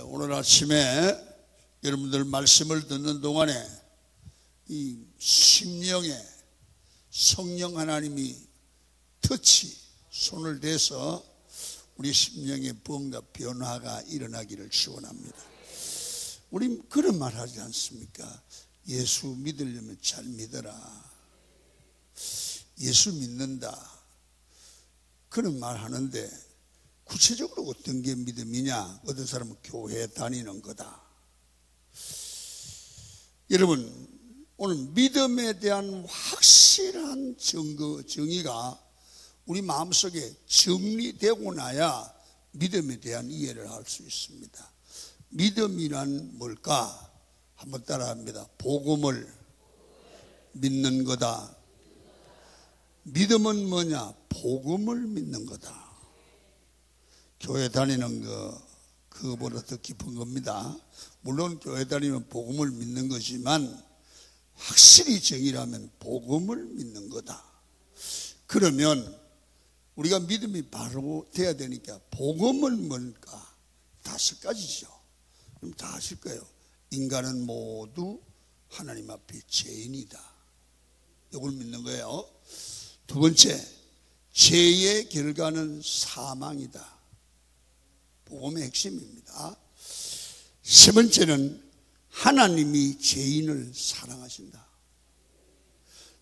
오늘 아침에 여러분들 말씀을 듣는 동안에 이 심령에 성령 하나님이 손을 대서 우리 심령의 뭔가 변화가 일어나기를 축원합니다. 우리 그런 말 하지 않습니까? 예수 믿으려면 잘 믿어라. 예수 믿는다. 그런 말 하는데 구체적으로 어떤 게 믿음이냐? 어떤 사람은 교회 다니는 거다. 여러분, 오늘 믿음에 대한 확실한 정의가 우리 마음속에 정리되고 나야 믿음에 대한 이해를 할 수 있습니다. 믿음이란 뭘까? 한번 따라합니다. 복음을 믿는 거다. 믿음은 뭐냐? 복음을 믿는 거다. 교회 다니는 그거보다 더 깊은 겁니다. 물론 교회 다니면 복음을 믿는 거지만 확실히 정의라면 복음을 믿는 거다. 그러면 우리가 믿음이 바로 돼야 되니까 복음은 뭘까? 5가지죠. 그럼 다 아실 거예요. 인간은 모두 하나님 앞에 죄인이다. 이걸 믿는 거예요. 두 번째, 죄의 결과는 사망이다. 복음의 핵심입니다. 세 번째는 하나님이 죄인을 사랑하신다.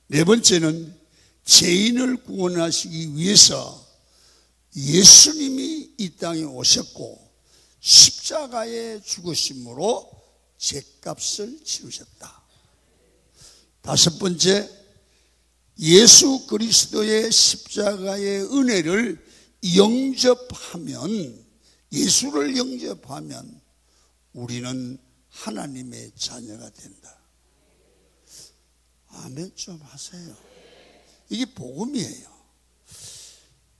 네 번째는 죄인을 구원하시기 위해서 예수님이 이 땅에 오셨고 십자가에 죽으심으로 죄값을 치르셨다. 다섯 번째, 예수 그리스도의 십자가의 은혜를 예수를 영접하면 우리는 하나님의 자녀가 된다. 아멘 좀 하세요. 이게 복음이에요.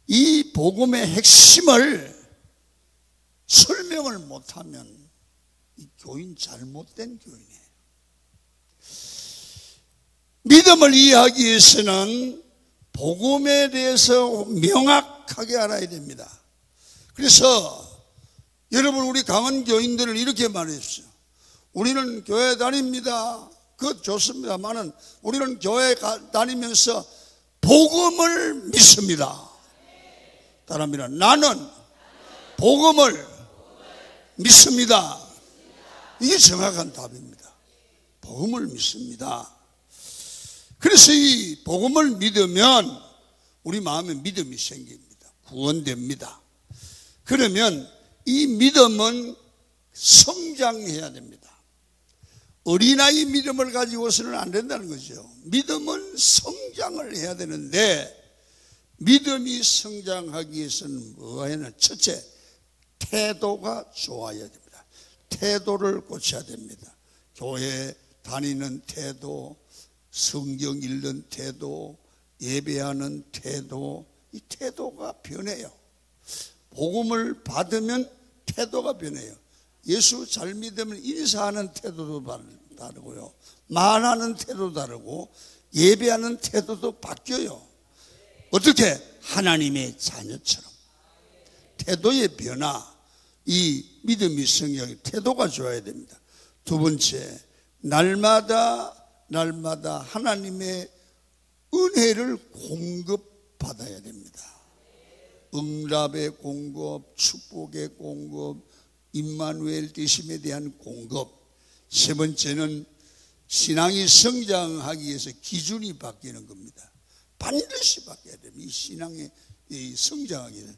이 복음의 핵심을 설명을 못하면 이 교인 잘못된 교인이에요. 믿음을 이해하기 위해서는 복음에 대해서 명확하게 알아야 됩니다. 그래서 여러분, 우리 강원 교인들을 이렇게 말했어요. 우리는 교회 다닙니다. 그것 좋습니다만은 우리는 교회 다니면서 복음을 믿습니다. 따라합니다. 나는 복음을 믿습니다. 이게 정확한 답입니다. 복음을 믿습니다. 그래서 이 복음을 믿으면 우리 마음에 믿음이 생깁니다. 구원됩니다. 그러면 이 믿음은 성장해야 됩니다. 어린아이 믿음을 가지고서는 안 된다는 거죠. 믿음은 성장을 해야 되는데 믿음이 성장하기 위해서는 뭐가 해야 되나? 첫째, 태도가 좋아야 됩니다. 태도를 고쳐야 됩니다. 교회 다니는 태도, 성경 읽는 태도, 예배하는 태도, 이 태도가 변해요. 복음을 받으면 태도가 변해요. 예수 잘 믿으면 인사하는 태도도 다르고요, 말하는 태도도 다르고 예배하는 태도도 바뀌어요. 어떻게? 하나님의 자녀처럼. 태도의 변화, 이 믿음이 성장해 태도가 좋아야 됩니다. 두 번째, 날마다 하나님의 은혜를 공급받아야 됩니다. 응답의 공급, 축복의 공급, 임마누엘 되심에 대한 공급. 세 번째는 신앙이 성장하기 위해서 기준이 바뀌는 겁니다. 반드시 바뀌어야 됩니다. 이 신앙이 성장하기 위해서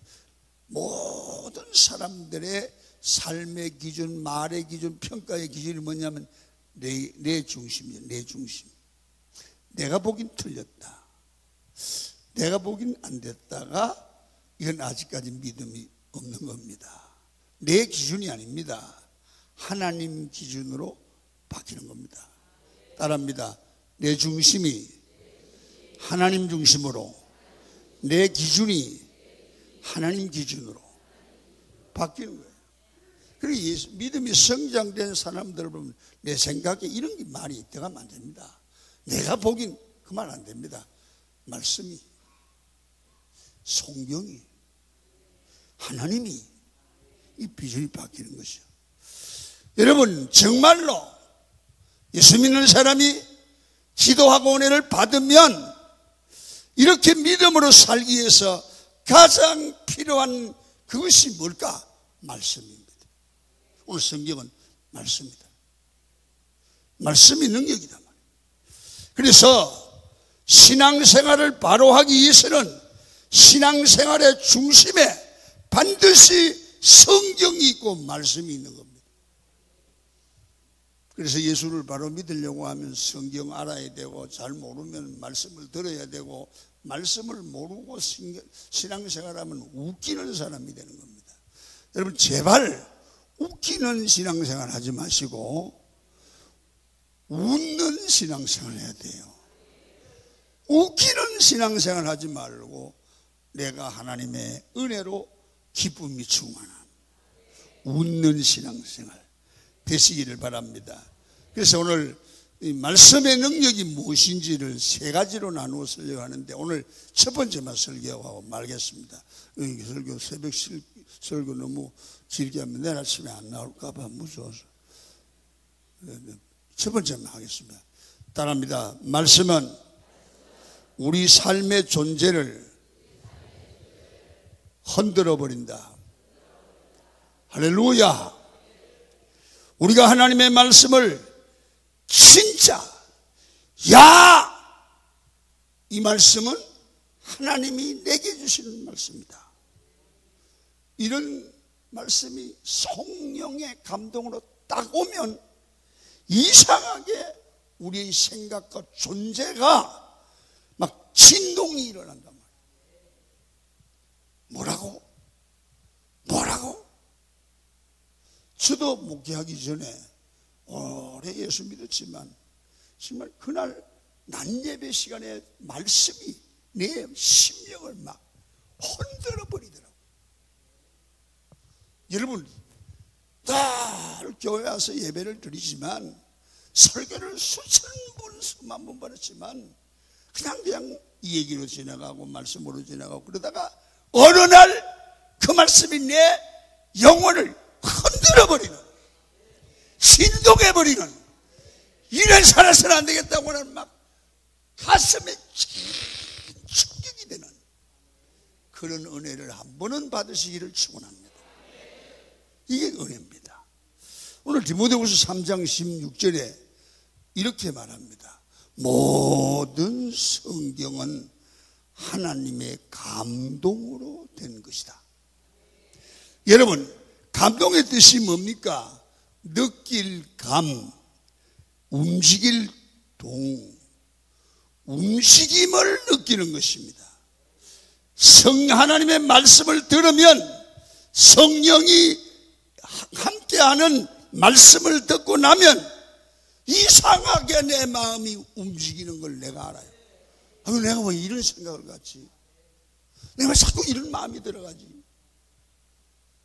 모든 사람들의 삶의 기준, 말의 기준, 평가의 기준이 뭐냐면 내 중심이에요. 내 중심. 내가 보긴 틀렸다, 내가 보긴 안 됐다가 이건 아직까지 믿음이 없는 겁니다. 내 기준이 아닙니다. 하나님 기준으로 바뀌는 겁니다. 따라합니다. 내 중심이 하나님 중심으로, 내 기준이 하나님 기준으로 바뀌는 거예요. 그리고 믿음이 성장된 사람들을 보면 내 생각에 이런 게 말이 들어가면 안 됩니다. 내가 보긴 그 말 안 됩니다. 말씀이, 성경이, 하나님이 이 비전이 바뀌는 것이요. 여러분, 정말로 예수 믿는 사람이 기도하고 은혜를 받으면 이렇게 믿음으로 살기 위해서 가장 필요한 그것이 뭘까? 말씀입니다. 오늘 성경은 말씀입니다. 말씀이 능력이다 말이에요. 그래서 신앙생활을 바로 하기 위해서는 신앙생활의 중심에 반드시 성경이 있고 말씀이 있는 겁니다. 그래서 예수를 바로 믿으려고 하면 성경 알아야 되고, 잘 모르면 말씀을 들어야 되고, 말씀을 모르고 신앙생활하면 웃기는 사람이 되는 겁니다. 여러분, 제발 웃기는 신앙생활 하지 마시고 웃는 신앙생활 해야 돼요. 웃기는 신앙생활 하지 말고 내가 하나님의 은혜로 기쁨이 충만한 웃는 신앙생활 되시기를 바랍니다. 그래서 오늘 이 말씀의 능력이 무엇인지를 세 가지로 나누어 설교하는데, 오늘 첫 번째만 설교하고 말겠습니다. 설교, 새벽 설교 너무 길게 하면 내일 아침에 안 나올까 봐 무서워서 첫 번째만 하겠습니다. 따라합니다. 말씀은 우리 삶의 존재를 흔들어 버린다. 할렐루야. 우리가 하나님의 말씀을 진짜, 이 말씀은 하나님이 내게 주시는 말씀이다, 이런 말씀이 성령의 감동으로 딱 오면 이상하게 우리의 생각과 존재가 막 진동이 일어난단 말이에요. 뭐라고? 저도 목회하기 전에 오래 예수 믿었지만 정말 그날 낮 예배 시간에 말씀이 내 심령을 막 흔들어 버리더라고요. 여러분, 늘 교회 와서 예배를 드리지만, 설교를 수천 번, 수만 번 받았지만 그냥 이 얘기로 지나가고 말씀으로 지나가고 그러다가 어느 날 그 말씀이 내 영혼을 흔들어 버리는, 진동해 버리는, 이런 살아서는 안 되겠다고 하는 막 가슴에 충격이 되는 그런 은혜를 한 번은 받으시기를 축원합니다. 이게 은혜입니다. 오늘 디모데후서 3장 16절에 이렇게 말합니다. 모든 성경은 하나님의 감동으로 된 것이다. 여러분, 감동의 뜻이 뭡니까? 느낄 감, 움직일 동, 움직임을 느끼는 것입니다. 하나님의 말씀을 들으면 성령이 함께하는 말씀을 듣고 나면 이상하게 내 마음이 움직이는 걸 내가 알아요. 내가 왜 이런 생각을 갖지? 내가 자꾸 이런 마음이 들어가지?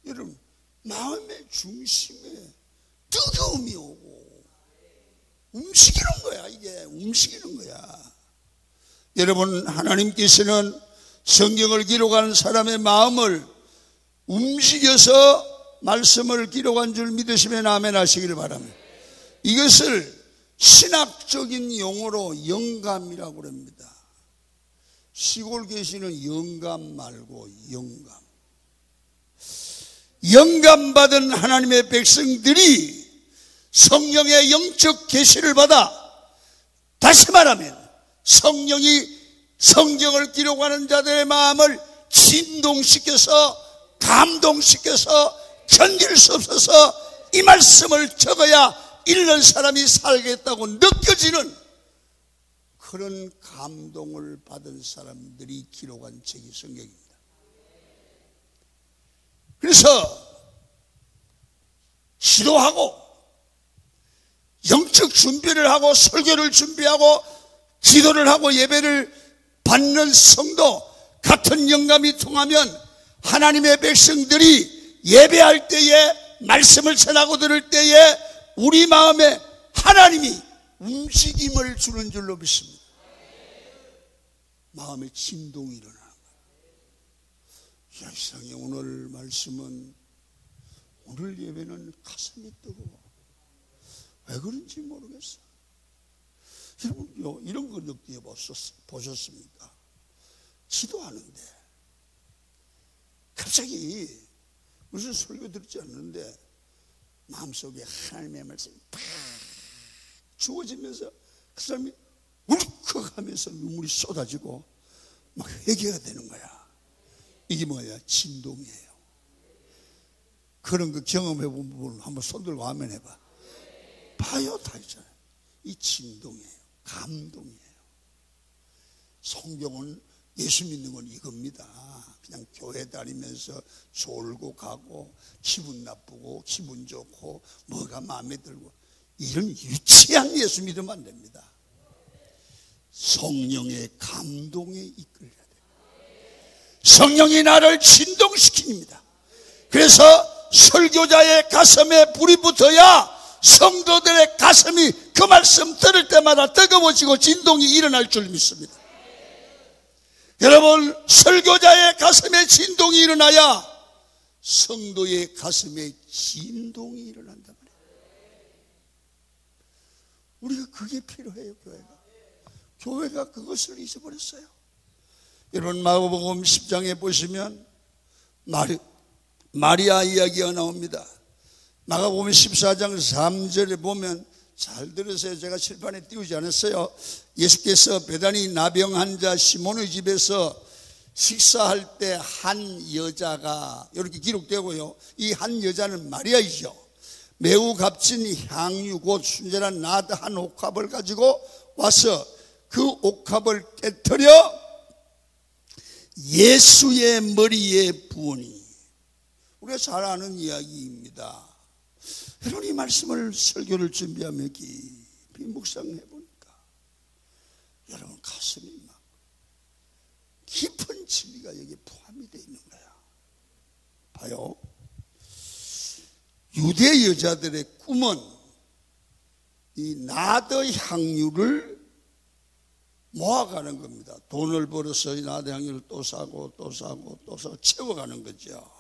여러분, 마음의 중심에 뜨거움이 오고 움직이는 거야. 이게 움직이는 거야. 여러분, 하나님께서는 성경을 기록한 사람의 마음을 움직여서 말씀을 기록한 줄 믿으시면 아멘 하시기를 바랍니다. 이것을 신학적인 용어로 영감이라고 합니다. 시골 계시는 영감 말고 영감. 영감받은 하나님의 백성들이 성령의 영적 계시를 받아, 다시 말하면 성령이 성경을 기록하는 자들의 마음을 진동시켜서, 감동시켜서 견딜 수 없어서 이 말씀을 적어야 읽는 사람이 살겠다고 느껴지는 그런 감동을 받은 사람들이 기록한 책이 성경입니다. 그래서 기도하고 영적 준비를 하고 설교를 준비하고 기도를 하고 예배를 받는 성도, 같은 영감이 통하면 하나님의 백성들이 예배할 때에, 말씀을 전하고 들을 때에 우리 마음에 하나님이 움직임을 주는 줄로 믿습니다. 마음의 진동이 일어나는 거예요. 이상해. 오늘 말씀은, 오늘 예배는 가슴이 뜨거워. 왜 그런지 모르겠어. 여러분, 이런 거 느껴보셨습니까? 기도하는데 갑자기 무슨 설교 듣지 않는데 마음속에 하나님의 말씀이 팍 주어지면서 그 사람이 울컥하면서 눈물이 쏟아지고 막 회개가 되는 거야. 이게 뭐야? 진동이에요. 그런 거 경험해 본 부분 한번 손들고 하면 해봐. 봐요, 다 있잖아요. 이 진동이에요. 감동이에요. 성경은 예수 믿는 건 이겁니다. 그냥 교회 다니면서 졸고 가고 기분 나쁘고 기분 좋고 뭐가 마음에 들고 이런 유치한 예수 믿으면 안 됩니다. 성령의 감동에 이끌려야 돼요. 성령이 나를 진동시킵니다. 그래서 설교자의 가슴에 불이 붙어야 성도들의 가슴이 그 말씀 들을 때마다 뜨거워지고 진동이 일어날 줄 믿습니다. 여러분, 설교자의 가슴에 진동이 일어나야 성도의 가슴에 진동이 일어난단 말이에요. 우리가 그게 필요해요. 교회가 그것을 잊어버렸어요. 여러분, 마가복음 10장에 보시면 마리아 이야기가 나옵니다. 마가복음 14장 3절에 보면, 잘 들으세요. 제가 칠판에 띄우지 않았어요. 예수께서 베다니 나병 환자 시몬의 집에서 식사할 때 한 여자가, 이렇게 기록되고요, 이 한 여자는 마리아이죠. 매우 값진 향유 곧 순전한 나드 한 옥합을 가지고 와서 그 옥합을 깨트려 예수의 머리에 부으니. 우리가 잘 아는 이야기입니다. 여러분, 이 말씀을 설교를 준비하며 깊이 묵상해 보니까 여러분 가슴이 막 깊은 진리가 여기에 포함이 되어 있는 거야. 봐요. 유대 여자들의 꿈은 이 나드 향유를 모아가는 겁니다. 돈을 벌어서 이 나드 향유를 또 사고 또 사고 또 사고 채워가는 거죠.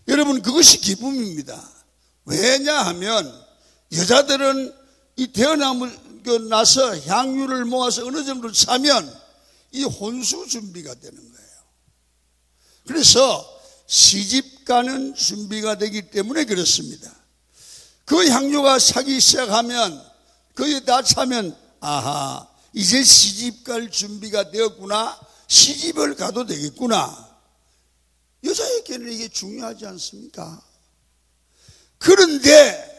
여러분, 그것이 기쁨입니다. 왜냐하면 여자들은 이 태어나고 나서 향유를 모아서 어느 정도 사면 이 혼수 준비가 되는 거예요. 그래서 시집 가는 준비가 되기 때문에 그렇습니다. 그 향유가 사기 시작하면, 거의 다 차면, 아하, 이제 시집 갈 준비가 되었구나, 시집을 가도 되겠구나. 여자에게는 이게 중요하지 않습니까? 그런데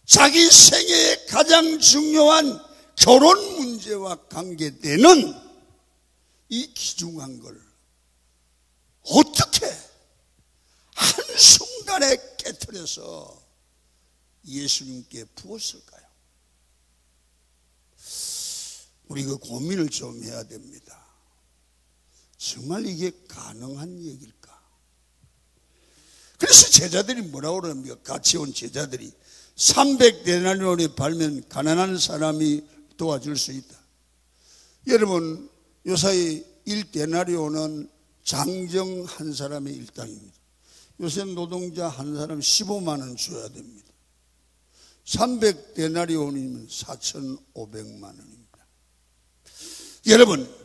자기 생애의 가장 중요한 결혼 문제와 관계되는 이 귀중한 걸 어떻게 한순간에 깨트려서 예수님께 부었을까요? 우리 그 고민을 좀 해야 됩니다. 정말 이게 가능한 얘기일까? 그래서 제자들이 뭐라고 그럽니까? 같이 온 제자들이 300데나리온에 팔면 가난한 사람이 도와줄 수 있다. 여러분, 요사이 1데나리온은 장정 한 사람의 일당입니다. 요새 노동자 한 사람 15만 원 줘야 됩니다. 300데나리온이면 4,500만 원입니다. 여러분,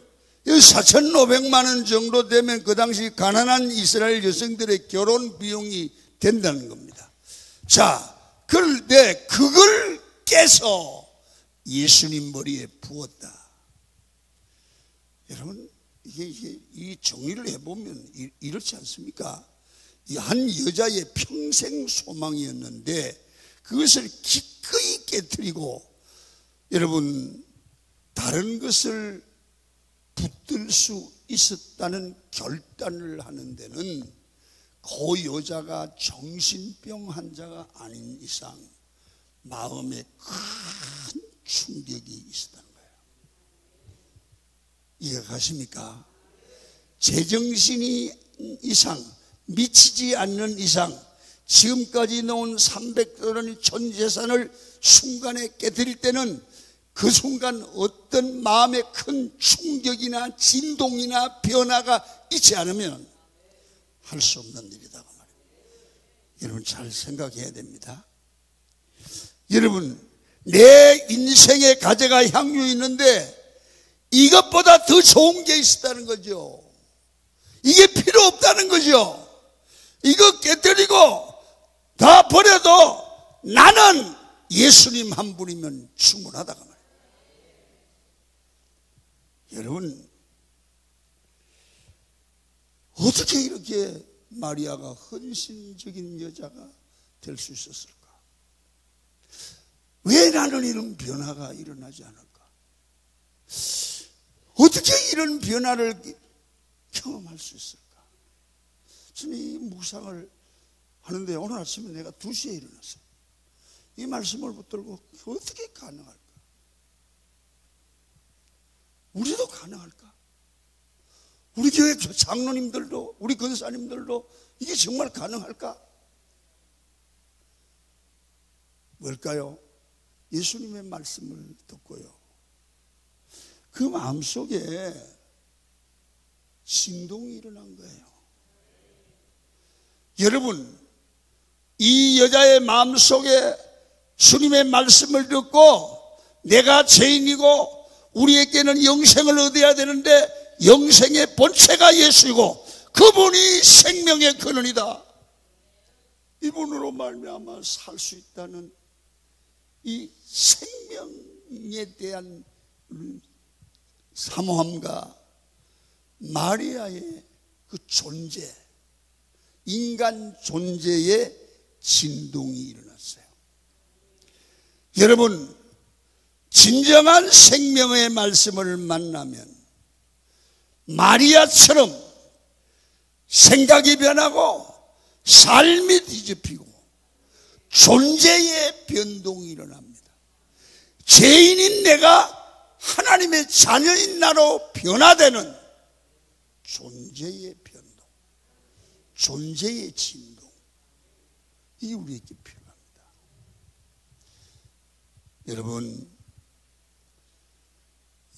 4,500만 원 정도 되면 그 당시 가난한 이스라엘 여성들의 결혼 비용이 된다는 겁니다. 자, 그런데 그걸 깨서 예수님 머리에 부었다. 여러분, 이게 이 정리를 해보면 이렇지 않습니까? 이 한 여자의 평생 소망이었는데 그것을 기꺼이 깨뜨리고, 여러분, 다른 것을 붙들 수 있었다는 결단을 하는 데는 그 여자가 정신병 환자가 아닌 이상 마음에 큰 충격이 있었다는 거예요. 이해가 가십니까? 제정신이 이상 미치지 않는 이상 지금까지 놓은 300조라는 전 재산을 순간에 깨뜨릴 때는 그 순간 어떤 마음의 큰 충격이나 진동이나 변화가 있지 않으면 할 수 없는 일이다 그 말이에요. 여러분 잘 생각해야 됩니다. 여러분, 내 인생의 가제가 향유 있는데 이것보다 더 좋은 게 있었다는 거죠. 이게 필요 없다는 거죠. 이거 깨뜨리고 다 버려도 나는 예수님 한 분이면 충분하다가 말이에요. 여러분, 어떻게 이렇게 마리아가 헌신적인 여자가 될 수 있었을까? 왜 나는 이런 변화가 일어나지 않을까? 어떻게 이런 변화를 경험할 수 있을까? 저는 이 묵상을 하는데 오늘 아침에 내가 2시에 일어났어요. 이 말씀을 붙들고 어떻게 가능할까? 우리도 가능할까? 우리 교회 장로님들도, 우리 권사님들도 이게 정말 가능할까? 뭘까요? 예수님의 말씀을 듣고요, 그 마음속에 진동이 일어난 거예요. 여러분, 이 여자의 마음속에 주님의 말씀을 듣고 내가 죄인이고 우리에게는 영생을 얻어야 되는데 영생의 본체가 예수이고 그분이 생명의 근원이다, 이분으로 말미암아 살 수 있다는 이 생명에 대한 사모함과 마리아의 그 존재, 인간 존재의 진동이 일어났어요. 여러분, 진정한 생명의 말씀을 만나면 마리아처럼 생각이 변하고 삶이 뒤집히고 존재의 변동이 일어납니다. 죄인인 내가 하나님의 자녀인 나로 변화되는 존재의 변동, 존재의 진동, 이게 우리에게 필요합니다. 여러분,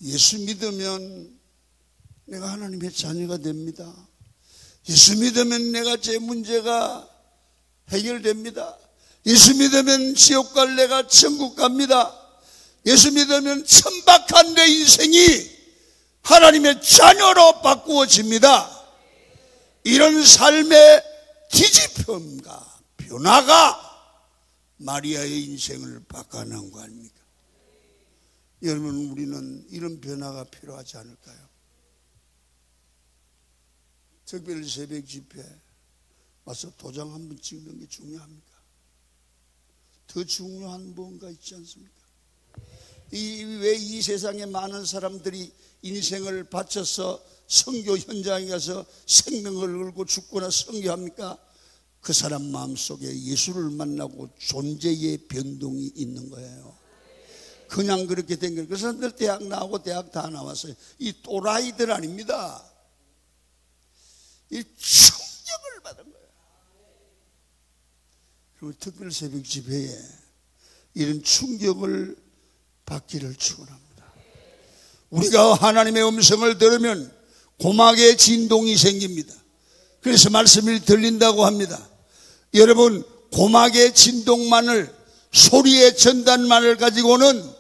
예수 믿으면 내가 하나님의 자녀가 됩니다. 예수 믿으면 내가 제 문제가 해결됩니다. 예수 믿으면 지옥 갈 내가 천국 갑니다. 예수 믿으면 천박한 내 인생이 하나님의 자녀로 바꾸어집니다. 이런 삶의 뒤집힘과 변화가 마리아의 인생을 바꿔놓은 거 아닙니까? 여러분, 우리는 이런 변화가 필요하지 않을까요? 특별히 새벽 집회 와서 도장 한번 찍는 게 중요합니까? 더 중요한 뭔가 있지 않습니까? 왜 이 세상에 많은 사람들이 인생을 바쳐서 선교 현장에 가서 생명을 걸고 죽거나 선교합니까? 그 사람 마음속에 예수를 만나고 존재의 변동이 있는 거예요. 그냥 그렇게 된 거예요. 그 사람들 대학 나오고 대학 다 나왔어요. 이 또라이들 아닙니다. 이 충격을 받은 거예요. 그리고 특별 새벽 집회에 이런 충격을 받기를 축원합니다. 우리가 하나님의 음성을 들으면 고막에 진동이 생깁니다. 그래서 말씀이 들린다고 합니다. 여러분, 고막의 진동만을, 소리의 전단만을 가지고는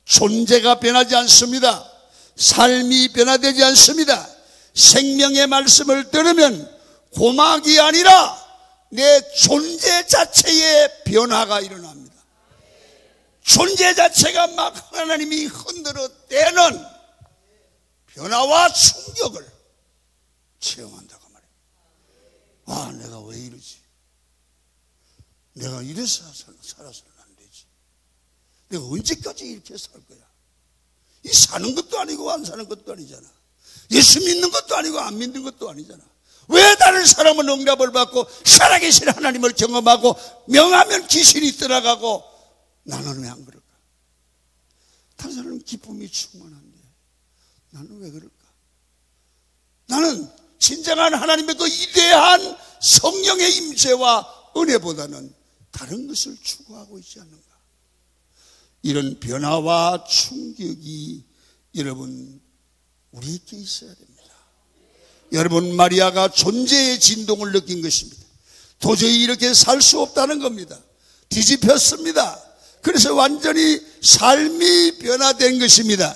존재가 변하지 않습니다. 삶이 변화되지 않습니다. 생명의 말씀을 들으면 고막이 아니라 내 존재 자체의 변화가 일어납니다. 존재 자체가 막 하나님이 흔들어 대는 변화와 충격을 체험한다고 말이에요. 아, 내가 왜 이러지? 내가 이래서 살아서는 안 되지. 내가 언제까지 이렇게 살 거야? 이 사는 것도 아니고 안 사는 것도 아니잖아. 예수 믿는 것도 아니고 안 믿는 것도 아니잖아. 왜 다른 사람은 응답을 받고 살아계신 하나님을 경험하고 명하면 귀신이 떠나가고 나는 왜 안 그럴까? 다른 사람은 기쁨이 충만한데 나는 왜 그럴까? 나는 진정한 하나님의 그 위대한 성령의 임재와 은혜보다는 다른 것을 추구하고 있지 않는가? 이런 변화와 충격이 여러분 우리에게 있어야 됩니다. 여러분, 마리아가 존재의 진동을 느낀 것입니다. 도저히 이렇게 살 수 없다는 겁니다. 뒤집혔습니다. 그래서 완전히 삶이 변화된 것입니다.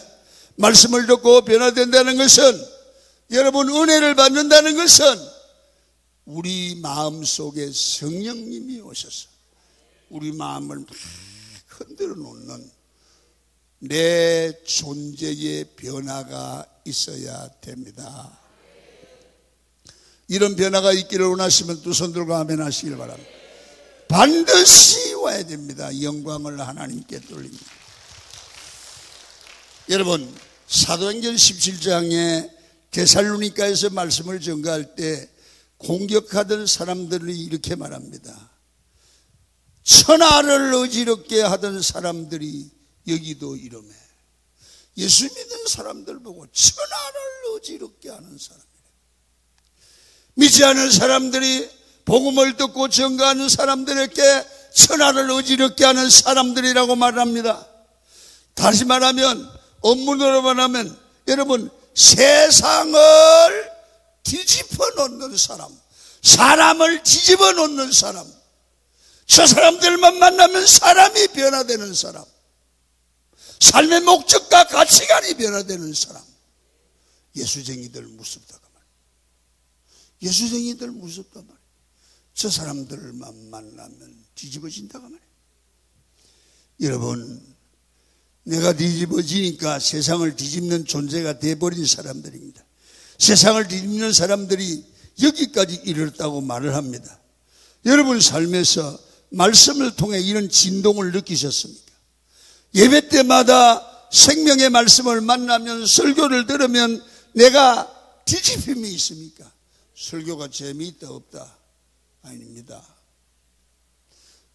말씀을 듣고 변화된다는 것은, 여러분 은혜를 받는다는 것은 우리 마음속에 성령님이 오셔서 우리 마음을 막 흔들어 놓는 내 존재의 변화가 있어야 됩니다. 이런 변화가 있기를 원하시면 두 손 들고 아멘 하시길 바랍니다. 반드시 와야 됩니다. 영광을 하나님께 돌립니다. 여러분, 사도행전 17장에 데살로니가에서 말씀을 전가할 때 공격하던 사람들이 이렇게 말합니다. 천하를 어지럽게 하던 사람들이 여기도 이러매. 예수 믿는 사람들 보고 천하를 어지럽게 하는 사람이래. 믿지 않은 사람들이 복음을 듣고 전가하는 사람들에게 천하를 어지럽게 하는 사람들이라고 말합니다. 다시 말하면, 업문으로 말하면, 여러분, 세상을 뒤집어 놓는 사람, 사람을 뒤집어 놓는 사람, 저 사람들만 만나면 사람이 변화되는 사람, 삶의 목적과 가치관이 변화되는 사람. 예수쟁이들 무섭다 그 말. 예수쟁이들 무섭다 말. 저 사람들만 만나면 뒤집어진다 그 말. 여러분, 내가 뒤집어지니까 세상을 뒤집는 존재가 돼버린 사람들입니다. 세상을 뒤집는 사람들이 여기까지 이르렀다고 말을 합니다. 여러분 삶에서 말씀을 통해 이런 진동을 느끼셨습니까? 예배 때마다 생명의 말씀을 만나면, 설교를 들으면 내가 뒤집힘이 있습니까? 설교가 재미있다 없다? 아닙니다.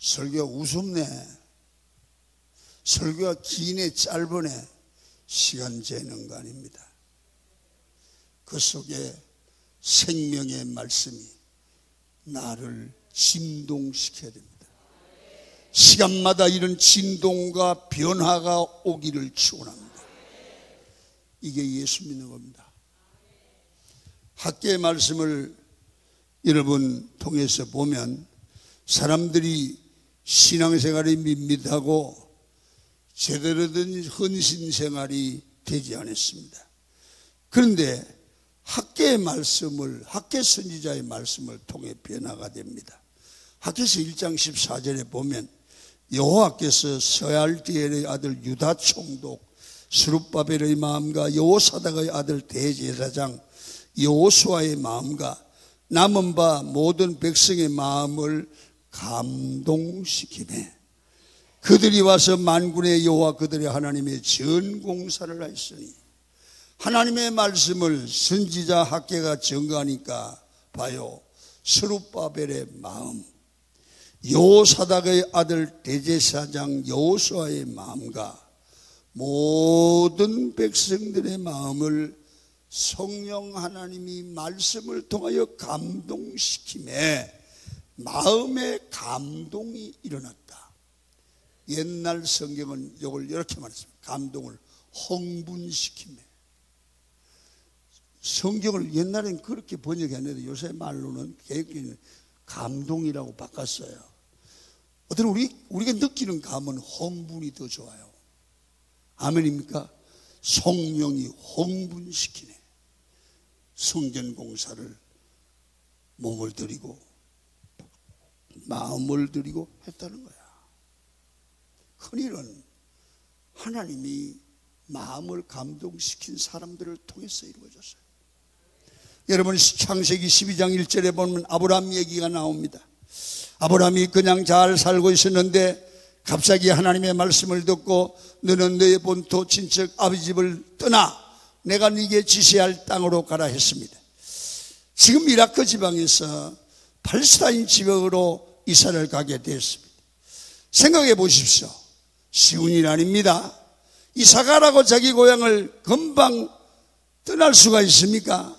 설교가 우습네, 설교가 기네 짧으네, 시간 재는 거 아닙니다. 그 속에 생명의 말씀이 나를 진동시켜야 됩니다. 시간마다 이런 진동과 변화가 오기를 축원합니다. 이게 예수 믿는 겁니다. 학계의 말씀을 여러분 통해서 보면 사람들이 신앙생활이 밋밋하고 제대로 된 헌신생활이 되지 않았습니다. 그런데 학계의 말씀을, 학계 선지자의 말씀을 통해 변화가 됩니다. 학계서 1장 14절에 보면 여호와께서 스알디엘의 아들 유다 총독 스룹바벨의 마음과 여호사닥의 아들 대제사장 여호수아의 마음과 남은 바 모든 백성의 마음을 감동시키매 그들이 와서 만군의 여호와 그들의 하나님의 전공사를 하였으니, 하나님의 말씀을 선지자 학계가 전가하니까 봐요, 스룹바벨의 마음, 여호사닥의 아들 대제사장 여호수아의 마음과 모든 백성들의 마음을 성령 하나님이 말씀을 통하여 감동시킴에 마음의 감동이 일어났다. 옛날 성경은 이걸 이렇게 말했습니다. 감동을 흥분시킴에. 성경을 옛날엔 그렇게 번역했는데 요새 말로는 개혁기는 감동이라고 바꿨어요. 어떤 우리가 느끼는 감은 흥분이 더 좋아요. 아멘입니까? 성령이 흥분시키네. 성전 공사를 몸을 들이고 마음을 들이고 했다는 거야. 흔히는 하나님이 마음을 감동시킨 사람들을 통해서 이루어졌어요. 여러분 창세기 12장 1절에 보면 아브라함 얘기가 나옵니다. 아브라함이 그냥 잘 살고 있었는데 갑자기 하나님의 말씀을 듣고 너는 너의 본토 친척 아버지 집을 떠나 내가 네게 지시할 땅으로 가라 했습니다. 지금 이라크 지방에서 팔레스타인 지역으로 이사를 가게 되었습니다. 생각해 보십시오. 쉬운 일 아닙니다. 이사 가라고 자기 고향을 금방 떠날 수가 있습니까?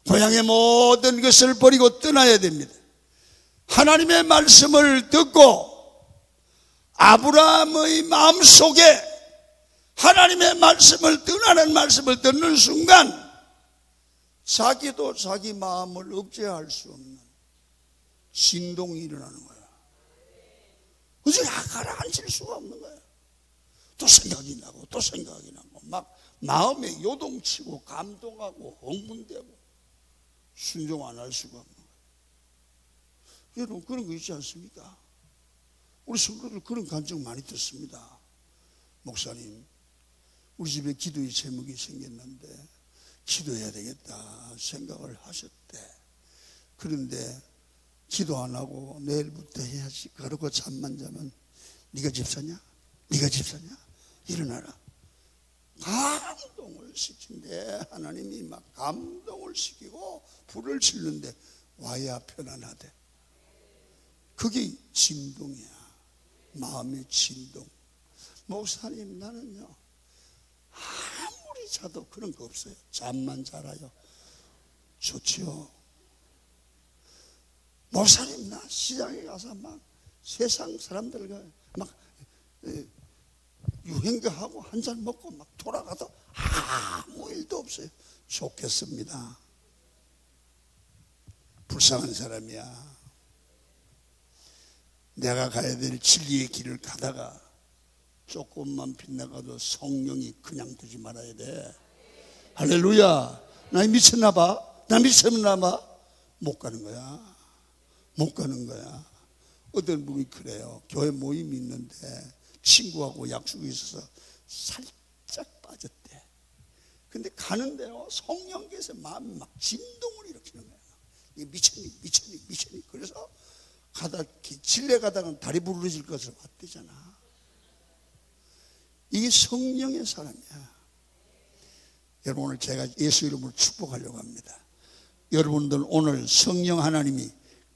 고향의 모든 것을 버리고 떠나야 됩니다. 하나님의 말씀을 듣고 아브라함의 마음속에 하나님의 말씀을 떠나는 말씀을 듣는 순간 자기도 자기 마음을 억제할 수 없는 진동이 일어나는 거야. 어제 가라앉힐 수가 없는 거야. 또 생각이 나고 또 생각이 나고 막 마음에 요동치고 감동하고 흥분되고 순종 안 할 수가 없는 거야. 여러분 그런 거 있지 않습니까? 우리 성도들 그런 감정 많이 듣습니다. 목사님, 우리 집에 기도의 제목이 생겼는데 기도해야 되겠다 생각을 하셨대. 그런데 기도 안 하고 내일부터 해야지 그러고 잠만 자면 네가 집사냐? 네가 집사냐? 일어나라. 감동을 시킨대. 하나님이 막 감동을 시키고 불을 질는데 와야 편안하대. 그게 진동이야. 마음의 진동. 목사님 나는요 아무리 자도 그런 거 없어요. 잠만 자라요. 좋지요. 목사님 나 시장에 가서 막 세상 사람들과 막 유행가하고 한잔 먹고 막 돌아가도 아무 일도 없어요. 좋겠습니다. 불쌍한 사람이야. 내가 가야 될 진리의 길을 가다가 조금만 빗나가도 성령이 그냥 두지 말아야 돼. 할렐루야. 나 미쳤나 봐. 나 미쳤나 봐. 못 가는 거야. 못 가는 거야. 어떤 분이 그래요. 교회 모임이 있는데 친구하고 약속이 있어서 살짝 빠졌대. 근데 가는데요 성령께서 마음이 막 진동을 일으키는 거야. 미쳤니 미쳤니 미쳤니. 그래서 가다 질레 가다가 다리 부러질 것으로 왔대잖아. 이게 성령의 사람이야. 여러분 오늘 제가 예수 이름으로 축복하려고 합니다. 여러분들 오늘 성령 하나님이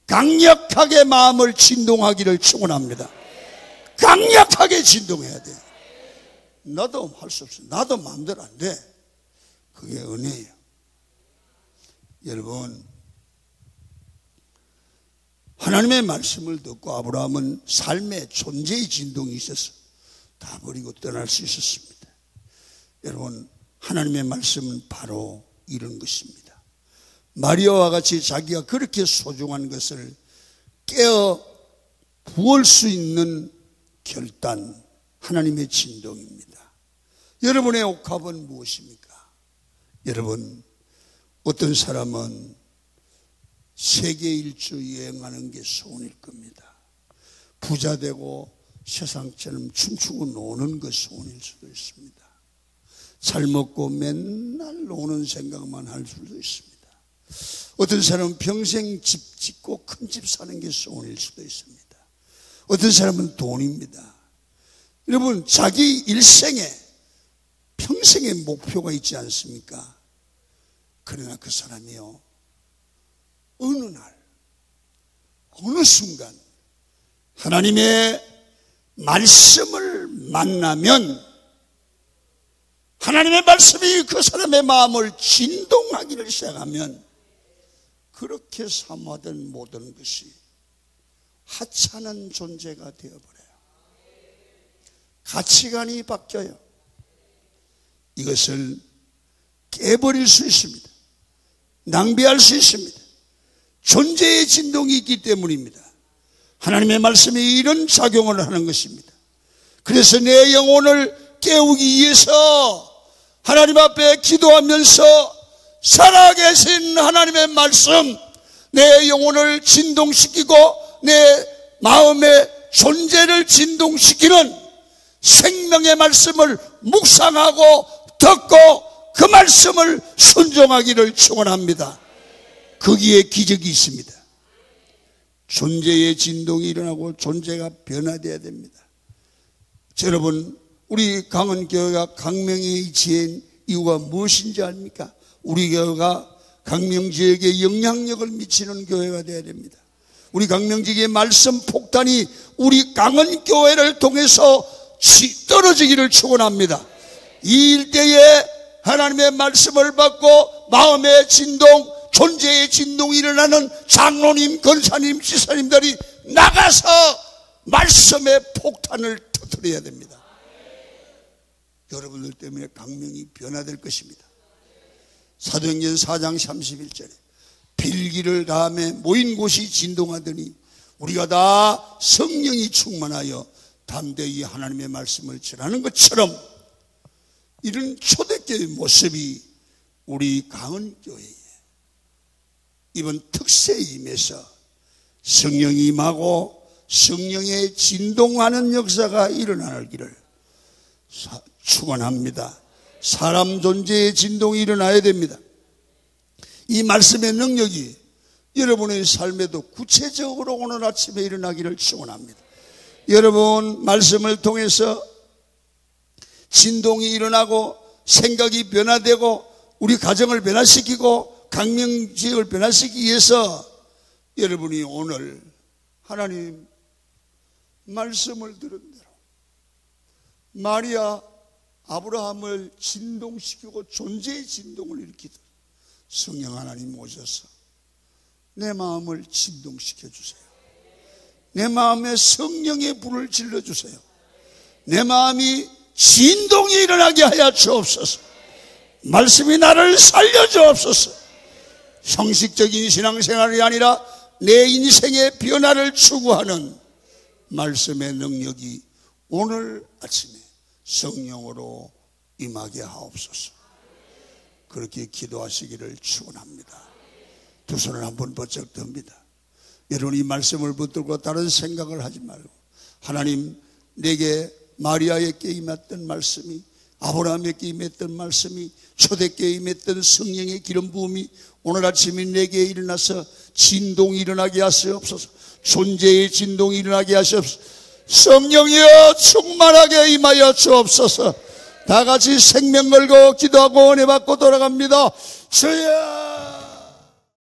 강력하게 마음을 진동하기를 축원합니다. 강력하게 진동해야 돼. 나도 할 수 없어. 나도 마음대로 안 돼. 그게 은혜예요. 여러분 하나님의 말씀을 듣고 아브라함은 삶의 존재의 진동이 있어서 다 버리고 떠날 수 있었습니다. 여러분 하나님의 말씀은 바로 이런 것입니다. 마리아와 같이 자기가 그렇게 소중한 것을 깨어 부을 수 있는 결단, 하나님의 진동입니다. 여러분의 옥합은 무엇입니까? 여러분 어떤 사람은 세계 일주 여행하는 게 소원일 겁니다. 부자 되고 세상처럼 춤추고 노는 것 소원일 수도 있습니다. 잘 먹고 맨날 노는 생각만 할 수도 있습니다. 어떤 사람은 평생 집 짓고 큰 집 사는 게 소원일 수도 있습니다. 어떤 사람은 돈입니다. 여러분 자기 일생에 평생의 목표가 있지 않습니까? 그러나 그 사람이요 어느 날 어느 순간 하나님의 말씀을 만나면 하나님의 말씀이 그 사람의 마음을 진동하기를 시작하면 그렇게 사모하던 모든 것이 하찮은 존재가 되어버려요. 가치관이 바뀌어요. 이것을 깨버릴 수 있습니다. 낭비할 수 있습니다. 존재의 진동이 있기 때문입니다. 하나님의 말씀이 이런 작용을 하는 것입니다. 그래서 내 영혼을 깨우기 위해서 하나님 앞에 기도하면서 살아계신 하나님의 말씀, 내 영혼을 진동시키고 내 마음의 존재를 진동시키는 생명의 말씀을 묵상하고 듣고 그 말씀을 순종하기를 축원합니다. 거기에 기적이 있습니다. 존재의 진동이 일어나고 존재가 변화되어야 됩니다. 여러분 우리 강원교회가 강명의 지혜인 이유가 무엇인지 압니까? 우리 교회가 강명지에게 영향력을 미치는 교회가 되어야 됩니다. 우리 강명지의 말씀 폭탄이 우리 강원교회를 통해서 떨어지기를 축원합니다. 이 일대에 하나님의 말씀을 받고 마음의 진동, 존재의 진동이 일어나는 장로님, 권사님, 지사님들이 나가서 말씀의 폭탄을 터뜨려야 됩니다. 여러분들 때문에 강명이 변화될 것입니다. 사도행전 4장 31절에 빌기를 다음에 모인 곳이 진동하더니 우리가 다 성령이 충만하여 담대히 하나님의 말씀을 전하는 것처럼 이런 초대교회의 모습이 우리 강은교회에 이번 특세에 임해서 성령이 임하고 성령의 진동하는 역사가 일어나기를 축원합니다. 사람 존재의 진동이 일어나야 됩니다. 이 말씀의 능력이 여러분의 삶에도 구체적으로 오늘 아침에 일어나기를 축원합니다. 여러분 말씀을 통해서 진동이 일어나고 생각이 변화되고 우리 가정을 변화시키고 강명지역을 변화시키기 위해서 여러분이 오늘 하나님 말씀을 들은 대로 마리아 아브라함을 진동시키고 존재의 진동을 일으키듯 성령 하나님 오셔서 내 마음을 진동시켜 주세요. 내 마음에 성령의 불을 질러주세요. 내 마음이 진동이 일어나게 하여 주옵소서. 말씀이 나를 살려주옵소서. 형식적인 신앙생활이 아니라 내 인생의 변화를 추구하는 말씀의 능력이 오늘 아침에 성령으로 임하게 하옵소서. 그렇게 기도하시기를 축원합니다. 두 손을 한번 번쩍 듭니다. 여러분 이 말씀을 붙들고 다른 생각을 하지 말고 하나님 내게 마리아에게 임했던 말씀이 아브라함에게 임했던 말씀이 초대교회에 임했던 성령의 기름 부음이 오늘 아침에 내게 일어나서 진동이 일어나게 하시옵소서. 존재의 진동이 일어나게 하시옵소서. 성령이여 충만하게 임하여 주옵소서. 다 같이 생명 걸고 기도하고 은혜 받고 돌아갑니다. 주여